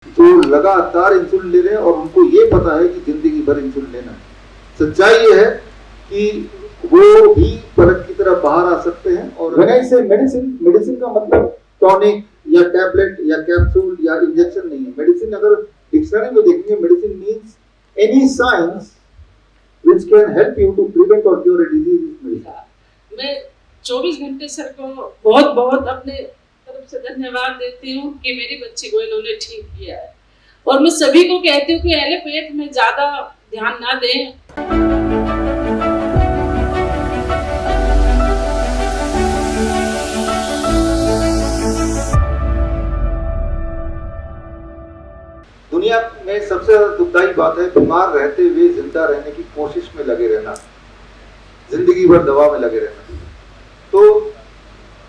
जो लगातार इंसुलिन ले रहे हैं और उनको ये पता है कि जिंदगी भर इंसुलिन लेना है। सच्चाई ये है कि वो भी पलक की तरह बाहर आ सकते हैं। और से मेडिसिन का मतलब टॉनिक या टैबलेट या कैप्सूल या इंजेक्शन नहीं है। मेडिसिन अगर डिक्शनरी में देखेंगे, medicine means any science which can help you to prevent or cure a disease is medicine। मैं 24 घंटे सर को बहुत बहुत अपने तरफ से धन्यवाद देती हूँ कि मेरी बच्ची को इन्होंने ठीक किया है। और मैं सभी को कहती हूँ कि एलोपैथ में ज्यादा ध्यान ना दें। दुनिया में सबसे ज्यादा दुखदायी बात है बीमार रहते हुए जिंदा रहने की कोशिश में लगे रहना, जिंदगी भर दवा में लगे रहना। तो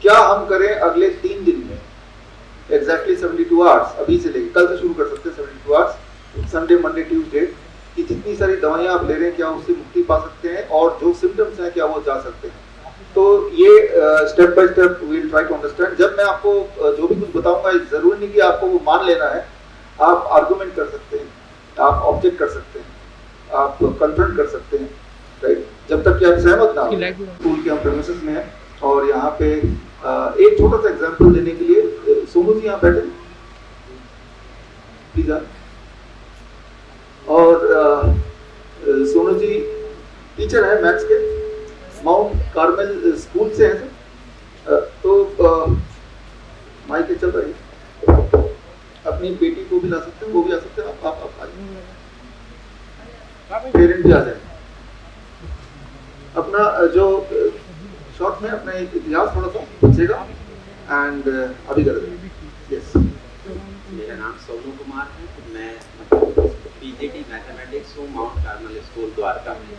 क्या हम करें अगले 3 दिन में एग्जैक्टली 72 आवर्स, अभी से लेकर कल से शुरू कर सकते हैं 72 आवर्स, संडे मंडे ट्यूसडे, कि जितनी सारी दवाइयां आप ले रहे हैं क्या उससे मुक्ति पा सकते हैं और जो सिम्टम्स हैं क्या वो जा सकते हैं। तो ये step by step will try to understand. जब मैं आपको जो भी कुछ बताऊंगा जरूरी नहीं कि आपको वो मान लेना है। आप आर्गुमेंट कर सकते हैं, आप ऑब्जेक्ट कर सकते हैं, आप कन्फ्रंट कर सकते हैं, राइट, जब तक कि आप सहमत ना हो। स्कूल के हम प्रेमिसेस में हैं और यहाँ पे एक छोटा सा एग्जांपल देने के लिए सोनू जी यहाँ बैठे प्लीज। और सोनू जी टीचर है मैथ्स के, माउंट कार्मेल स्कूल से हैं। तो माइक चल रही है, अपनी बेटी को भी ला सकते हैं, वो भी आ सकते हैं, आप पेरेंट भी आ जाए। अपना जो शॉर्ट में अपना एक इतिहास थोड़ा सा पूछेगा एंड अभी कर देंगे। यस, मेरा नाम सोनू कुमार है, मैं पीजीटी मैथमेटिक्स हूँ माउंट कार्मल स्कूल द्वारका में।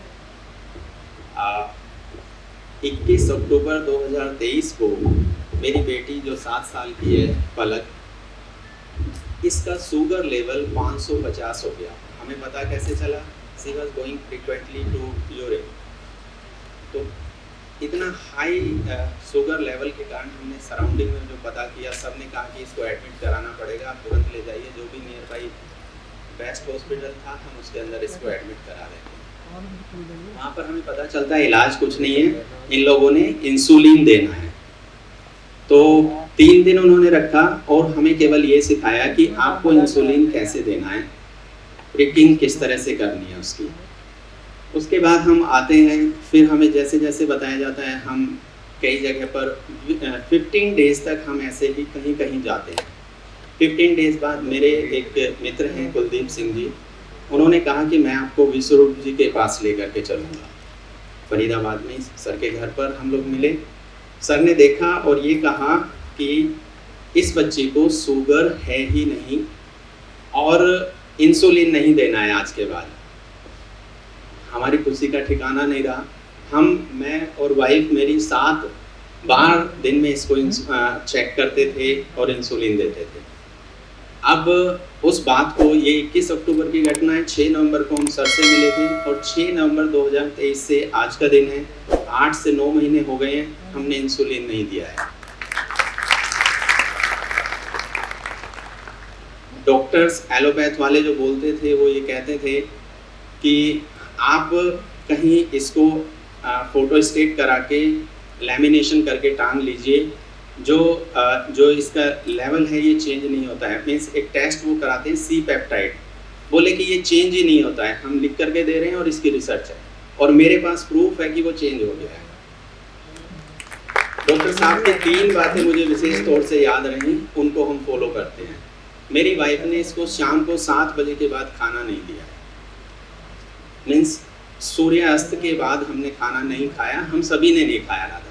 21 अक्टूबर 2023 को मेरी बेटी जो 7 साल की है पलक, इसका शुगर लेवल 550 हो गया। हमें पता कैसे चला? She was going frequently to urine. तो इतना हाई शुगर लेवल के कारण हमने सराउंडिंग में जो पता किया, सब ने कहा कि इसको एडमिट कराना पड़ेगा, आप तुरंत ले जाइए। जो भी नियर बाई बेस्ट हॉस्पिटल था हम उसके अंदर इसको एडमिट करा रहे थे। वहाँ पर हमें पता चलता है इलाज कुछ नहीं है, इन लोगों ने इंसुलिन देना है। तो 3 दिन उन्होंने रखा और हमें केवल ये सिखाया कि आपको इंसुलिन कैसे देना है, प्रिकिंग किस तरह से करनी है उसकी। उसके बाद हम आते हैं, फिर हमें जैसे जैसे बताया जाता है, हम कई जगह पर 15 डेज तक हम ऐसे ही कहीं कहीं जाते हैं। 15 डेज बाद मेरे एक मित्र हैं कुलदीप सिंह जी, उन्होंने कहा कि मैं आपको विश्वरूप जी के पास लेकर के चलूँगा। फरीदाबाद में सर के घर पर हम लोग मिले। सर ने देखा और ये कहा कि इस बच्चे को शुगर है ही नहीं और इंसुलिन नहीं देना है आज के बाद। हमारी खुशी का ठिकाना नहीं रहा। मैं और वाइफ मेरी 7 बार दिन में इसको चेक करते थे और इंसुलिन देते थे। अब उस बात को, ये 21 अक्टूबर की घटना है, 6 नवंबर को हम सर से मिले थे और 6 नवंबर 2023 से आज का दिन है, 8 से 9 महीने हो गए हैं, हमने इंसुलिन नहीं दिया है। डॉक्टर्स एलोपैथ वाले जो बोलते थे वो ये कहते थे कि आप कहीं इसको फोटो स्टेट करा के लैमिनेशन करके टांग लीजिए, जो इसका लेवल है ये चेंज नहीं होता है। मीन्स एक टेस्ट वो कराते हैं सी पेप्टाइड, बोले कि ये चेंज ही नहीं होता है, हम लिख करके दे रहे हैं और इसकी रिसर्च है और मेरे पास प्रूफ है कि वो चेंज हो गया है। डॉक्टर साहब की 3 बातें मुझे विशेष तौर से याद रही, उनको हम फॉलो करते हैं। मेरी वाइफ ने इसको शाम को 7 बजे के बाद खाना नहीं दिया, मीन्स सूर्यास्त के बाद हमने खाना नहीं खाया, हम सभी ने नहीं खाया राधा।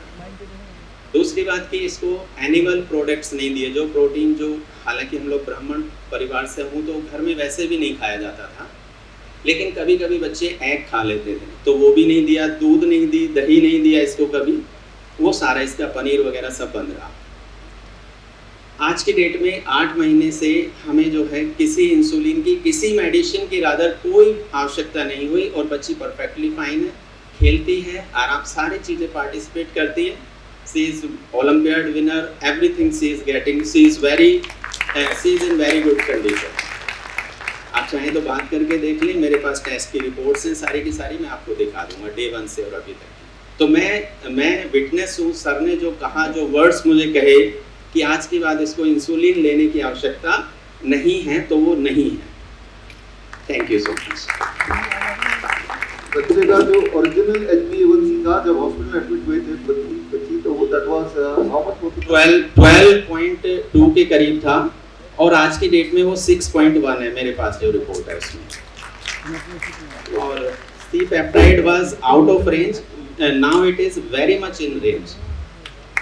दूसरी बात कि इसको एनिमल प्रोडक्ट्स नहीं दिए, जो प्रोटीन, जो हालांकि हम लोग ब्राह्मण परिवार से हूँ तो घर में वैसे भी नहीं खाया जाता था, लेकिन कभी कभी बच्चे एग खा लेते थे तो वो भी नहीं दिया, दूध नहीं दी, दही नहीं दिया इसको कभी, वो सारा इसका पनीर वगैरह सब बंद रहा। आज की डेट में 8 महीने से हमें जो है किसी इंसुलिन की, किसी मेडिसिन की रादर कोई आवश्यकता नहीं हुई और बच्ची परफेक्टली फाइन है, खेलती है, आराम सारी चीज़ें पार्टिसिपेट करती है। She is olympiad winner, everything she is getting, she is in very good condition. चाहें तो बात करके देख लें, मेरे पास टेस्ट की रिपोर्ट्स हैं सारी की सारी, मैं आपको दिखा दूंगा डे 1 से और अभी तक। तो मैं विटनेस हूँ, सर ने जो कहा, जो वर्ड्स मुझे कहे कि आज के बाद इसको इंसुलिन लेने की आवश्यकता नहीं है, तो वो नहीं है। Thank you so much. बच्चे का जो ओरिजिनल HbA1c था जब हॉस्पिटल एडमिट हुए थे बच्ची, तो वो दैट वाज हाउ मच? 12.2 के करीब था और आज की डेट में वो 6.1 है, मेरे पास जो रिपोर्ट है उसमें। और C peptide was out of range, now it is very much in range,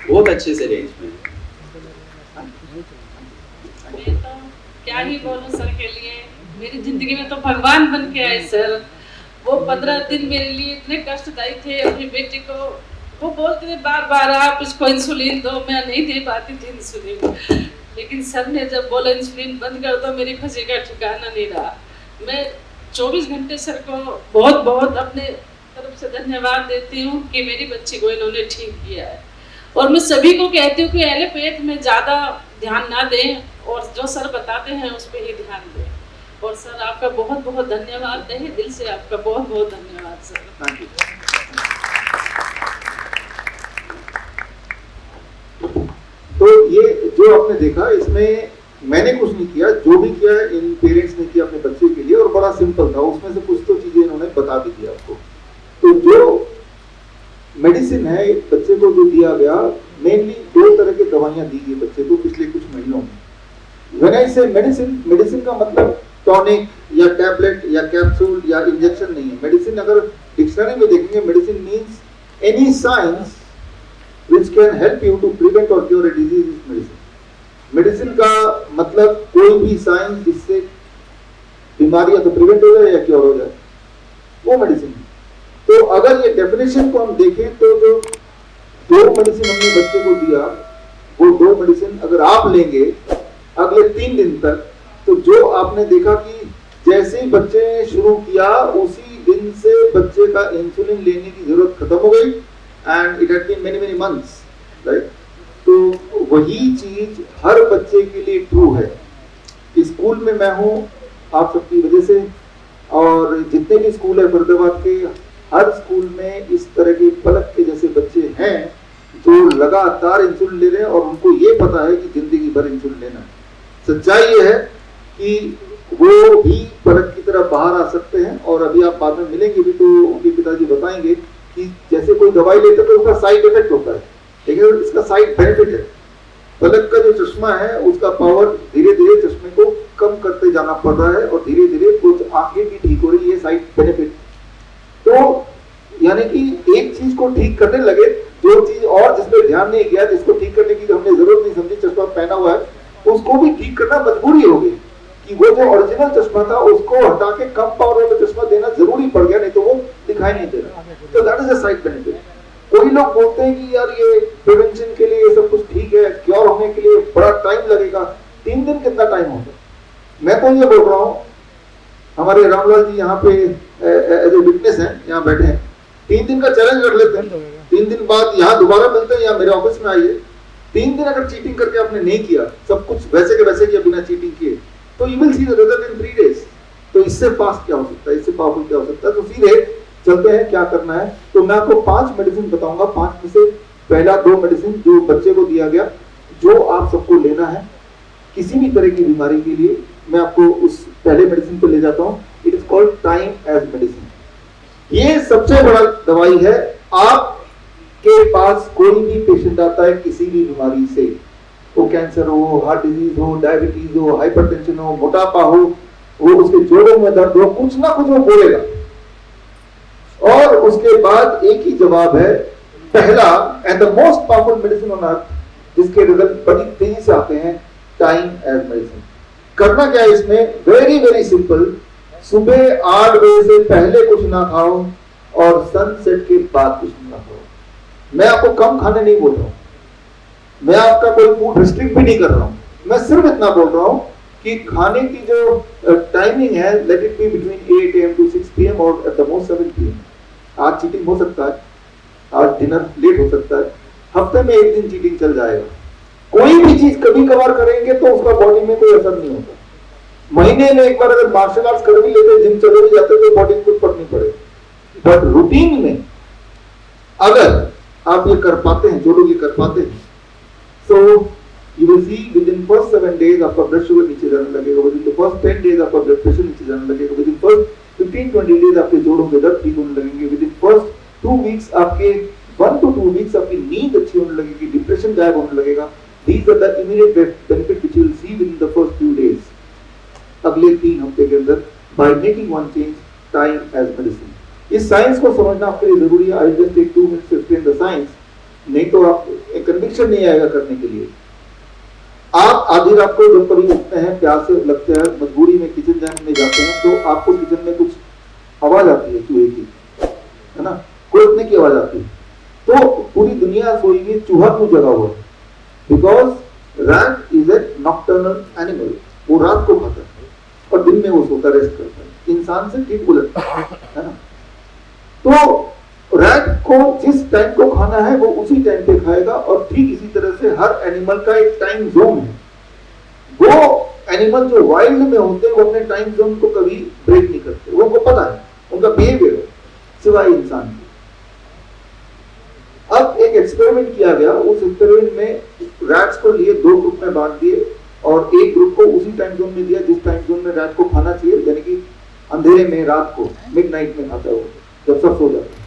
बहुत अच्छे से रेंज में। मैं तो क्या ही बोलूं सर के लिए, मेरी जिंदगी में तो भगवान बन के आए सर। वो 15 दिन मेरे लिए इतने कष्टदायी थे। अपनी बेटी को वो बोलते थे बार बार आप इसको इंसुलिन दो, मैं नहीं दे पाती थी इंसुलिन, लेकिन सर ने जब बोला इंसुलिन बंद कर दो, मेरी खुशी का ठिकाना नहीं रहा। मैं 24 घंटे सर को बहुत बहुत अपने तरफ से धन्यवाद देती हूँ कि मेरी बच्ची को इन्होंने ठीक किया है। और मैं सभी को कहती हूँ कि एलोपैथ में ज़्यादा ध्यान ना दें और जो सर बताते हैं उस पर ही ध्यान दें। और सर आपका बहुत बहुत धन्यवाद, तहे दिल से आपका बहुत बहुत धन्यवाद सर। Thank you. तो ये जो आपने देखा, इसमें मैंने कुछ नहीं किया, जो भी किया इन पेरेंट्स ने किया अपने बच्चे के लिए, और बड़ा सिंपल था। उसमें से कुछ तो चीजें इन्होंने बता भी दी आपको। तो जो मेडिसिन है बच्चे को जो दिया गया, मेनली 2 तरह की दवाइयां दी गई बच्चे को पिछले कुछ महीनों में। व्हेन आई से मेडिसिन, मेडिसिन का मतलब टॉनिक या टैबलेट या कैप्सूल या इंजेक्शन नहीं है। मेडिसिन अगर डिक्शनरी में देखेंगे, medicine means any science which can help you to prevent or cure a disease is medicine। Medicine का मतलब कोई भी साइंस जिससे बीमारी या तो प्रिवेंट हो जाए या क्योर हो जाए, वो मेडिसिन है। तो अगर ये डेफिनेशन को हम देखें तो जो 2 मेडिसिन हमने बच्चे को दिया, वो 2 मेडिसिन अगर आप लेंगे अगले 3 दिन तक, तो जो आपने देखा कि जैसे ही बच्चे ने शुरू किया उसी दिन से बच्चे का इंसुलिन लेने की जरूरत खत्म हो गई, and it had been many months, right. तो वही चीज हर बच्चे के लिए ट्रू है। स्कूल में मैं हूँ आप सबकी वजह से, और जितने भी स्कूल है फरीदाबाद के, हर स्कूल में इस तरह के पलक के जैसे बच्चे हैं जो लगातार इंसुलिन ले रहे हैं और उनको ये पता है कि जिंदगी भर इंसुलिन लेना है। सच्चाई ये है कि वो भी पलक की तरह बाहर आ सकते हैं, और अभी आप बाद में मिलेंगे भी तो उनके पिताजी बताएंगे कि जैसे कोई दवाई लेते तो उसका साइड इफेक्ट होता है, लेकिन इसका साइड बेनिफिट है। पलक का जो चश्मा है उसका पावर धीरे धीरे चश्मे को कम करते जाना पड़ रहा है, और धीरे धीरे कुछ आंखें भी ठीक हो रही है, साइड बेनिफिट। तो यानी कि एक चीज को ठीक करने लगे, जो चीज और जिसपे ध्यान नहीं गया, जिसको ठीक करने की हमने जरूरत नहीं समझी, चश्मा पहना हुआ है, उसको भी ठीक करना मजबूरी हो गई कि वो जो ओरिजिनल चश्मा था उसको हटा के कम पावर वाला चश्मा देना जरूरी पड़ गया, नहीं तो वो दिखाई नहीं दे रहा। तो that is a side benefit. कोई लोग बोलते हैं कि यार ये प्रिवेंशन के लिए ये सब कुछ ठीक है, क्योर होने के लिए बड़ा टाइम लगेगा। 3 दिन कितना टाइम होगा? मैं तो ये बोल रहा हूँ, हमारे रामलाल जी यहाँ पे एज ए विटनेस हैं, यहाँ बैठे हैं, 3 दिन का चैलेंज रख लेते हैं। 3 दिन बाद यहाँ दोबारा मिलते हैं या मेरे ऑफिस में आइए। 3 दिन अगर चीटिंग करके आपने नहीं किया, सब कुछ वैसे के वैसे किया बिना चीटिंग किए, तो you will see the result in 3 days। तो इससे फास्ट क्या हो सकता है, इससे पावरफुल क्या हो सकता है? तो सीधे चलते हैं क्या करना है। तो मैं आपको 5 मेडिसिन बताऊंगा। 5 में से पहला 2 मेडिसिन जो बच्चे को दिया गया, जो आप सबको लेना है किसी भी तरह की बीमारी के लिए। मैं आपको उस पहले मेडिसिन पे ले जाता हूँ। It is called time as medicine. ये सबसे बड़ा दवाई है। आपके पास कोई भी पेशेंट आता है किसी भी बीमारी से, वो कैंसर हो, हार्ट डिजीज हो, डायबिटीज हो, हाइपरटेंशन हो, मोटापा हो, वो उसके जोड़ों में दर्द हो, कुछ ना कुछ वो बोलेगा, और उसके बाद एक ही जवाब है, पहला and the most powerful medicine on earth, जिसके रिजल्ट बड़ी तेजी से आते हैं, टाइम एज मेडिसिन। करना क्या है इसमें? Very very simple. सुबह 8 बजे से पहले कुछ ना खाओ और सनसेट के बाद कुछ ना खाओ। मैं आपको कम खाने नहीं बोल रहा हूं, मैं आपका कोई फूड रिस्ट्रिक्ट भी नहीं कर रहा हूं, मैं सिर्फ इतना बोल रहा हूं कि खाने की जो टाइमिंग है, let it be between 8 AM to 6 PM और एट द मोस्ट 7 PM। आज चीटिंग हो सकता है, आज डिनर लेट हो सकता है, हफ्ते में 1 दिन चीटिंग चल जाएगा। कोई भी चीज कभी कभार करेंगे तो उसका बॉडी में कोई असर नहीं होता। महीने में एक बार अगर मार्शल आर्ट्स कर भी लेते, जिम चले भी जाते तो बॉडी कुछ फर्क नहीं पड़ेगा। बट रूटीन में अगर आप ये कर पाते हैं, जो लोग ये कर पाते हैं, so you will see within first 7 days आपका ब्लड शुगर नीचे जाने लगेगा, within the first 10 days आपका ब्लड प्रेशर नीचे जाने लगेगा, within first 15-20 days आपके जोड़ों के दर्द ठीक होने लगेंगे, within first 2 weeks आपके 1 to 2 weeks आपकी नींद अच्छी होने लगेगी, डिप्रेशन गायब होने लगेगा। These are the immediate benefit which you will see within the first few days, अगले 3 हफ्ते के अंदर, by making one change, time as medicine। इस साइंस को समझना आपके लिए जरूरी है। I just take 2 minutes to explain the science, नहीं तो आप एक कन्विक्शन नहीं आएगा करने के लिए। आप आधी रात को जब कभी उठते हैं, प्यास से लगते हैं, मजबूरी में किचन जाने जाते हैं, तो आपको किचन में कुछ आवाज आती है चूहे की, है ना, कुड़कने की आवाज आती है, तो पूरी दुनिया सोई हुई, चूहा क्यों जगा हुआ है? Because rat is a nocturnal animal, वो रात को खाता है और दिन में वो सोता रेस्ट करता है, इंसान से ठीक उलट है ना। तो रैट को जिस टाइम को खाना है वो उसी टाइम पे खाएगा, और ठीक इसी तरह से हर एनिमल का एक टाइम जोन है। वो एनिमल जो वाइल्ड में होते हैं वो अपने टाइम जोन को कभी ब्रेक नहीं करते, वो उनको पता है, उनका बिहेवियर है, सिवाय इंसान की। अब एक एक्सपेरिमेंट किया गया, उस एक्सपेरिमेंट में रैट्स को लिए 2 ग्रुप में बांट दिए, और एक ग्रुप को उसी टाइम जोन में दिया जिस टाइम जोन में रैट को खाना चाहिए, यानी कि अंधेरे में, रात को, मिडनाइट में खाता है वो, जब सब सो जाते हैं।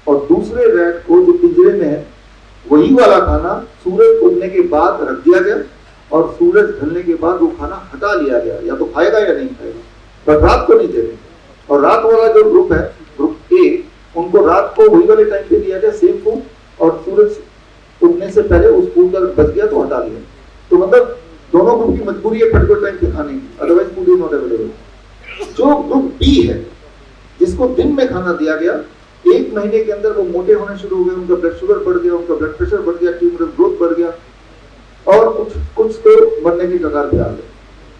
और दूसरे रैट को जो पिंजरे में है, वही वाला खाना सूरज उगने के बाद रख दिया गया, और सूरज ढलने के बाद वो खाना हटा लिया गया, या तो खाएगा या नहीं खाएगा, पर रात को नहीं दे रहे। और रात वाला जो ग्रुप है, ग्रुप ए, उनको रात को वही वाले टाइम पे दिया गया सेम फूड, और सूरज उगने से पहले उस फूड का बच गया तो हटा लिया। तो मतलब दोनों ग्रुप की मजबूरी है पर्टिकुलर टाइम पे खाने की, otherwise food is not available. जो ग्रुप बी है, जिसको दिन में खाना दिया गया, 1 महीने के अंदर वो मोटे होने शुरू हो गए, उनका ब्लड शुगर बढ़ गया, उनका ब्लड प्रेशर बढ़ गया, ट्यूमरल ग्रोथ बढ़ गया, और कुछ तो मरने की कगार पे आ गए,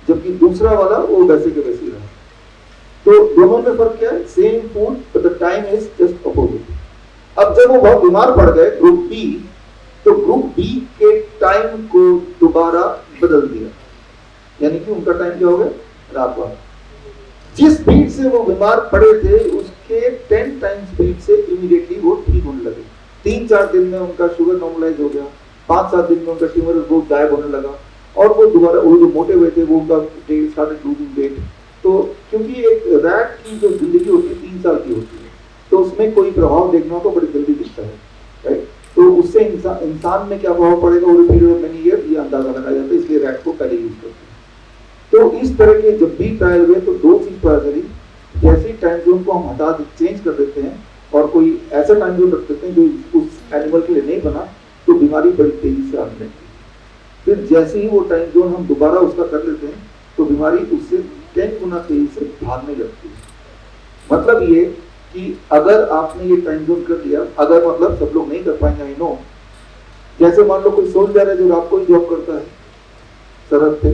जबकि दूसरा वाला वो वैसे के वैसे ही रहा। तो दोनों में फर्क क्या है? Same food but the time is just opposite. अब जब वो बहुत बीमार पड़ गए ग्रुप बी, तो ग्रुप बी के टाइम को दोबारा बदल दिया, यानी कि उनका टाइम क्या हो गया? रात वाला। जिस स्पीड से वो बीमार पड़े थे उसके 10 टाइम स्पीड से इमीडिएटली वो ठीक होने लगे। 3-4 दिन में उनका शुगर नॉर्मलाइज हो गया, 5-7 दिन में उनका ट्यूमरल ग्रोथ गायब होने लगा, और वो दोबारा, वो जो मोटे हुए थे वो उनका स्टार्टेड लूजिंग वेट। तो क्योंकि एक रैट की जो जिंदगी होती है 3 साल की होती है, तो उसमें कोई प्रभाव देखना हो तो बड़ी जल्दी दिखता है, राइट? तो उससे इंसान में क्या प्रभाव पड़ेगा over period of many year, ये अंदाजा लगाया जाता है, इसलिए रैट को पहले यूज करते हैं। तो इस तरह के जब भी ट्रायल हुए तो 2 चीज पता चली, जैसे टाइम जोन को हम हटा चेंज कर देते हैं और कोई ऐसा टाइम जोन रख देते हैं जो उस एनिमल के लिए नहीं बना, तो बीमारी बड़ी तेजी से आने लगती है। फिर जैसे ही वो टाइम जोन हम दोबारा उसका कर लेते हैं तो बीमारी उससे 10 गुना तेजी से भागने लगती है। मतलब ये कि अगर आपने ये टाइम जोन कर लिया, अगर मतलब सब लोग नहीं कर पाएंगे, आई नो, जैसे मान लो कोई सोल्जर है जो रात को ही जॉब करता है सरहद पे,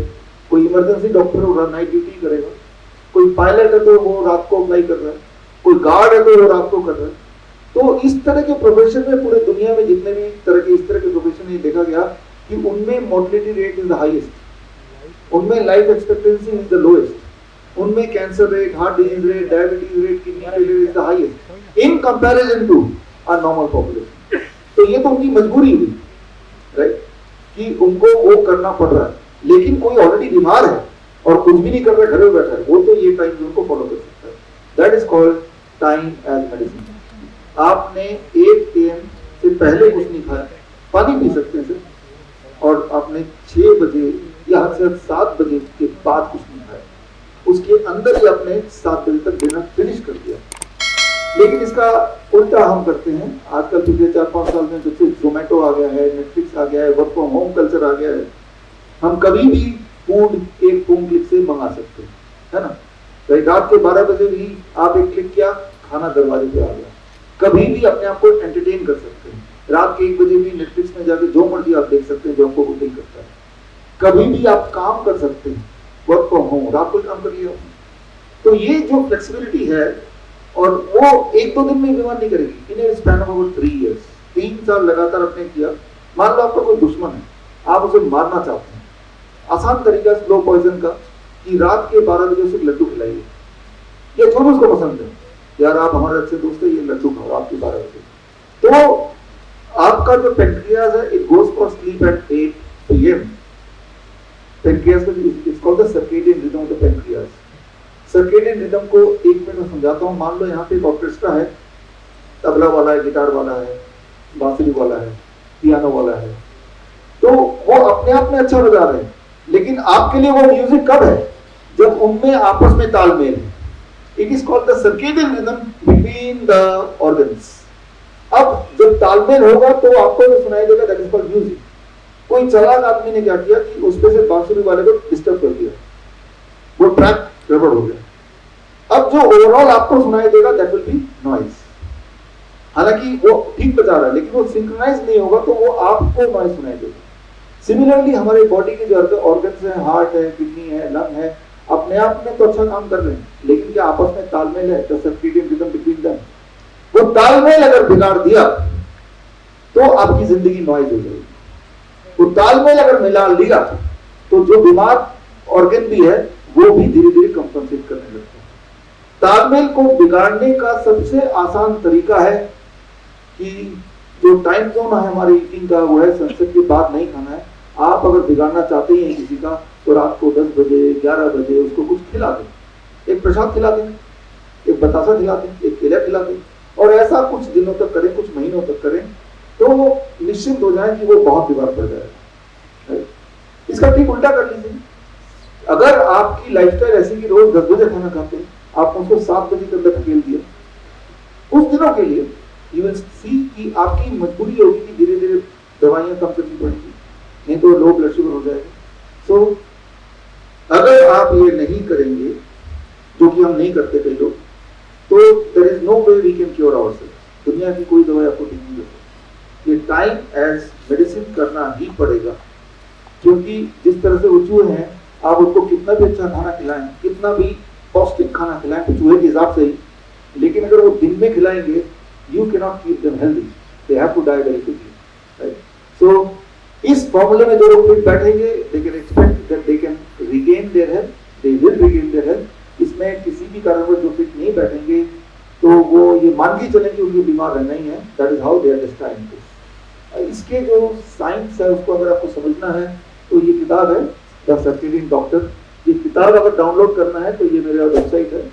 कोई इमरजेंसी डॉक्टर होगा नाइट ड्यूटी करेगा, कोई पायलट है तो वो रात को अप्लाई कर रहा है, कोई गार्ड है तो वो रात को कर रहा है। तो इस तरह के प्रोफेशन में पूरे दुनिया में जितने भी इस तरह के प्रोफेशन है, देखा गया कि उनमें mortality rate is the highest, उनमें life expectancy is the lowest, उनमें cancer rate, heart disease rate, diabetes rate, kidney failure is the highest in comparison to a normal population. तो ये तो उनकी मजबूरी हुई, राइट, कि उनको वो करना पड़ रहा है। लेकिन कोई ऑलरेडी बीमार है और कुछ भी नहीं कर रहा, घर में बैठा है, वो तो ये टाइम जोन को फॉलो कर सकता है। That is called time as medicine. आपने 1 AM से पहले कुछ नहीं खाया, पानी पी सकते हैं, और आपने 6 बजे या हद से हद 7 बजे के बाद कुछ नहीं खाया, उसके अंदर ही आपने 7 बजे तक डिनर फिनिश कर दिया। लेकिन इसका उल्टा हम करते हैं आजकल। पिछले 4-5 साल में जब से जोमेटो आ गया है, नेटफ्लिक्स आ गया है, वर्क फ्रॉम होम कल्चर आ गया है, हम कभी भी फूड एक फोन क्लिक से मंगा सकते हैं, है ना? रात के 12 बजे भी आप एक क्लिक किया, खाना दरवाजे पे आ गया। कभी भी अपने आप को एंटरटेन कर सकते हैं। रात के 1 बजे भी नेटफ्लिक्स में जाके जो मर्जी आप देख सकते हैं जो आपको नहीं करता है। कभी भी आप काम कर सकते हैं, वर्क फ्रॉम होम, रात को काम कर लिया। तो ये जो फ्लेक्सिबिलिटी है, और वो 1-2 दिन में बीमार नहीं करेगी, इन स्पैन ऑफ अबाउट 3 years, 3 साल लगातार आपने किया। मान लो आपका कोई दुश्मन है, आप उसे मारना चाहते हैं, आसान तरीका स्लो पॉइजन का, कि रात के 12 बजे उसे लड्डू खिलाइए, ये थोड़ा उसको पसंद है, यार आप हमारे अच्छे दोस्त है, ये लड्डू खाओ रात के 12 बजे। तो आपका जो पेनक्रियाज है, it goes for sleep at 8 PM। Pancreas का it's called the circadian rhythm of the pancreas. Circadian rhythm को एक मिनट में समझाता हूँ। मान लो यहाँ पे एक ऑर्केस्ट्रा है, तबला वाला है, गिटार वाला है, बांसुरी वाला है, पियानो वाला है, तो वो अपने आप में अच्छा बजा रहे हैं, लेकिन आपके लिए वो म्यूजिक कब है? जब उनमें आपस में तालमेल है। It is called the circadian rhythm between the organs. अब जब तालमेल होगा तो आपको जो सुनाई देगा दैट इज कॉल्ड म्यूजिक। कोई चालाक आदमी ने क्या किया कि उस पे से बांसुरी वाले को डिस्टर्ब कर दिया, वो ट्रैक गड़बड़ हो गया। अब जो ओवरऑल आपको सुनाई देगा दैट विल बी नॉइज। हालांकि वो ठीक बजा रहा है लेकिन वो सिंक्रोनाइज नहीं होगा तो वो आपको नॉइज सुनाई देगा। सिमिलरली हमारे बॉडी के जो ऑर्गन्स हैं, हार्ट है, किडनी है, लंग है, अपने आप में तो अच्छा काम कर रहे हैं, लेकिन क्या आपस में तालमेल है? The circadian rhythm between them. वो तालमेल अगर बिगाड़ दिया तो आपकी जिंदगी नॉइज हो जाएगी। वो तालमेल अगर मिला लिया तो जो बीमार ऑर्गन भी है वो भी धीरे धीरे कंपनसेट करने लगता है। तालमेल को बिगाड़ने का सबसे आसान तरीका है कि जो टाइम जोन है हमारे ईटिंग का, वो है सनसेट के बाद नहीं खाना है। आप अगर बिगाड़ना चाहते हैं किसी का तो रात को 10 बजे 11 बजे उसको कुछ खिला दें, एक प्रसाद खिला दें, एक बतासा खिला दें, एक केला खिला दें, और ऐसा कुछ दिनों तक करें, कुछ महीनों तक करें, तो निश्चित हो जाए कि वो बहुत बीमार पड़ जाएगा। इसका ठीक उल्टा कर लीजिए। अगर आपकी लाइफस्टाइल ऐसी कि रोज 10 बजे खाना खाते हैं, आप उसको 7 बजे के अंदर धकेल दिए, कुछ दिनों के लिए यू विल सी कि आपकी मजबूरी होगी कि धीरे धीरे दवाइयां कम करनी पड़ेगी, नहीं तो लो ब्लड शुगर हो जाएगा। सो अगर आप ये नहीं करेंगे, जो कि हम नहीं करते कई लोग, तो there is no way we can cure ourself. दुनिया की कोई दवाई आपको ठीक नहीं करती। ये टाइम एज मेडिसिन करना ही पड़ेगा, क्योंकि जिस तरह से वो चूहे हैं, आप उनको कितना भी अच्छा खाना खिलाएं, कितना भी पौष्टिक खाना खिलाएं चूहे के हिसाब से ही, लेकिन अगर वो दिन में खिलाएंगे, you cannot keep them healthy. They have to die very quickly. Right? So इस फॉर्मूले में जो लोग फिट बैठेंगे, they can expect that they can regain their health. They will regain their health. इसमें किसी भी कारणवश जो फिट नहीं बैठेंगे तो वो ये मान के चलें कि उनको बीमार रहना ही है। That is how they are destined to. इसके जो साइंस है उसको अगर आपको समझना है तो ये किताब है द सर्केडियन डॉक्टर। ये किताब अगर डाउनलोड करना है तो ये मेरा वेबसाइट है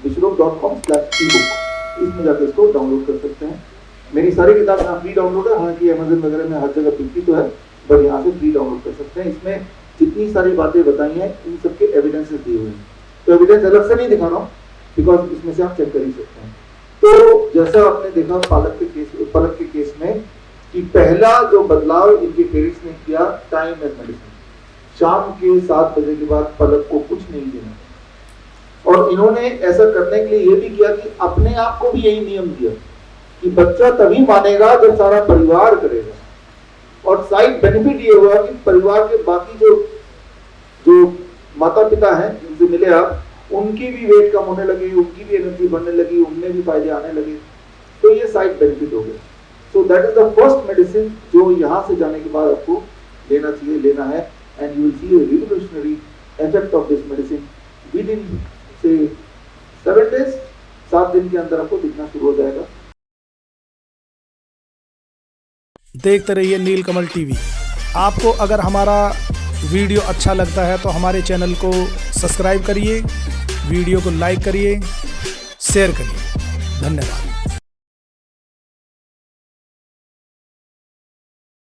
vishnu.com/ebook। इसमें जाकर इसको डाउनलोड कर सकते हैं। मेरी सारी किताब यहाँ फ्री डाउनलोड है, हालांकि अमेज़न वगैरह में हर जगह बिकती तो है, बट यहाँ से फ्री डाउनलोड कर सकते हैं। इसमें जितनी सारी बातें बताई हैं इन सबके एविडेंसेस दिए हुए हैं, तो एविडेंस अलग से नहीं दिखा रहा हूँ बिकॉज इसमें से आप चेक कर ही सकते हैं। तो जैसा आपने देखा पलक के केस में कि पहला जो बदलाव इनके पेरेंट्स ने किया, टाइम एज मेडिसिन। शाम के 7 बजे के बाद पलक को कुछ नहीं देना, और इन्होंने ऐसा करने के लिए ये भी किया कि अपने आप को भी यही नियम दिया कि बच्चा तभी मानेगा जब सारा परिवार करेगा। और साइड बेनिफिट ये हुआ कि परिवार के बाकी जो माता पिता हैं जिनसे मिले आप, उनकी भी वेट कम होने लगी, उनकी भी एनर्जी बढ़ने लगी, उनमें भी फायदे आने लगे। तो ये साइड बेनिफिट हो गया। So that is the first medicine जो यहाँ से जाने के बाद आपको लेना चाहिए, लेना है, and you will see a revolutionary effect of this medicine within say 7 days। 7 दिन के अंदर आपको दिखना शुरू हो जाएगा। देखते रहिए नीलकमल टीवी। आपको अगर हमारा वीडियो अच्छा लगता है तो हमारे चैनल को सब्सक्राइब करिए, वीडियो को लाइक करिए, शेयर करिए। धन्यवाद।